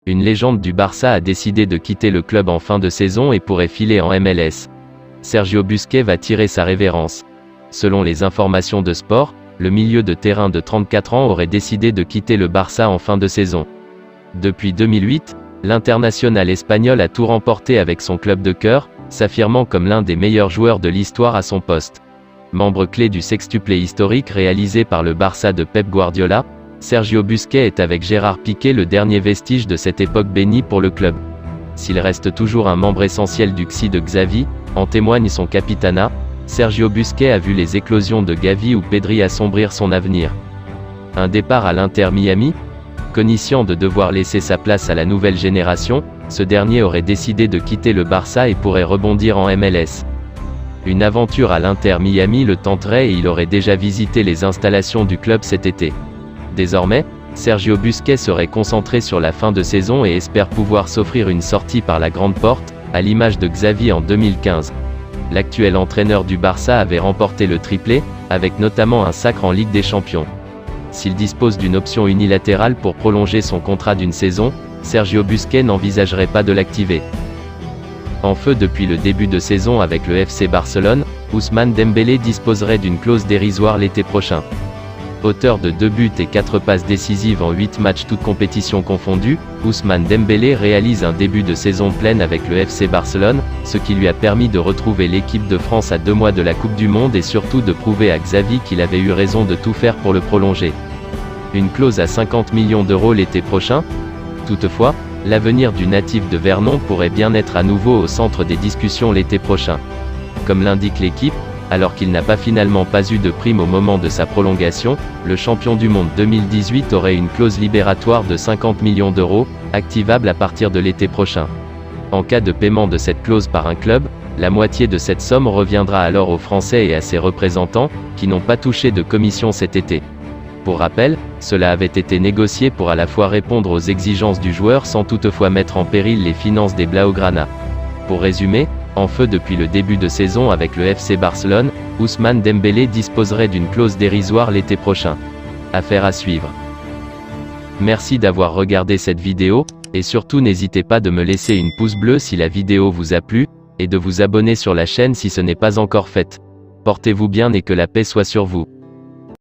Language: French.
Une légende du Barça a décidé de quitter le club en fin de saison et pourrait filer en MLS. Sergio Busquets va tirer sa révérence. Selon les informations de Sport, le milieu de terrain de 34 ans aurait décidé de quitter le Barça en fin de saison. Depuis 2008, l'international espagnol a tout remporté avec son club de cœur, s'affirmant comme l'un des meilleurs joueurs de l'histoire à son poste. Membre clé du sextuplé historique réalisé par le Barça de Pep Guardiola, Sergio Busquets est avec Gérard Piqué le dernier vestige de cette époque bénie pour le club. S'il reste toujours un membre essentiel du XI de Xavi, en témoigne son capitanat, Sergio Busquets a vu les éclosions de Gavi ou Pedri assombrir son avenir. Un départ à l'Inter Miami? Conscient de devoir laisser sa place à la nouvelle génération, ce dernier aurait décidé de quitter le Barça et pourrait rebondir en MLS. Une aventure à l'Inter Miami le tenterait et il aurait déjà visité les installations du club cet été. Désormais, Sergio Busquets serait concentré sur la fin de saison et espère pouvoir s'offrir une sortie par la grande porte, à l'image de Xavi en 2015. L'actuel entraîneur du Barça avait remporté le triplé, avec notamment un sacre en Ligue des Champions. S'il dispose d'une option unilatérale pour prolonger son contrat d'une saison, Sergio Busquets n'envisagerait pas de l'activer. En feu depuis le début de saison avec le FC Barcelone, Ousmane Dembélé disposerait d'une clause dérisoire l'été prochain. Auteur de 2 buts et 4 passes décisives en 8 matchs toutes compétitions confondues, Ousmane Dembélé réalise un début de saison pleine avec le FC Barcelone, ce qui lui a permis de retrouver l'équipe de France à 2 mois de la Coupe du Monde et surtout de prouver à Xavi qu'il avait eu raison de tout faire pour le prolonger. Une clause à 50 millions d'euros l'été prochain? Toutefois, l'avenir du natif de Vernon pourrait bien être à nouveau au centre des discussions l'été prochain. Comme l'indique l'équipe, alors qu'il n'a finalement pas eu de prime au moment de sa prolongation, le champion du monde 2018 aurait une clause libératoire de 50 millions d'euros, activable à partir de l'été prochain. En cas de paiement de cette clause par un club, la moitié de cette somme reviendra alors aux Français et à ses représentants, qui n'ont pas touché de commission cet été. Pour rappel, cela avait été négocié pour à la fois répondre aux exigences du joueur sans toutefois mettre en péril les finances des Blaugrana. Pour résumer, en feu depuis le début de saison avec le FC Barcelone, Ousmane Dembélé disposerait d'une clause dérisoire l'été prochain. Affaire à suivre. Merci d'avoir regardé cette vidéo, et surtout n'hésitez pas de me laisser une pouce bleu si la vidéo vous a plu, et de vous abonner sur la chaîne si ce n'est pas encore fait. Portez-vous bien et que la paix soit sur vous.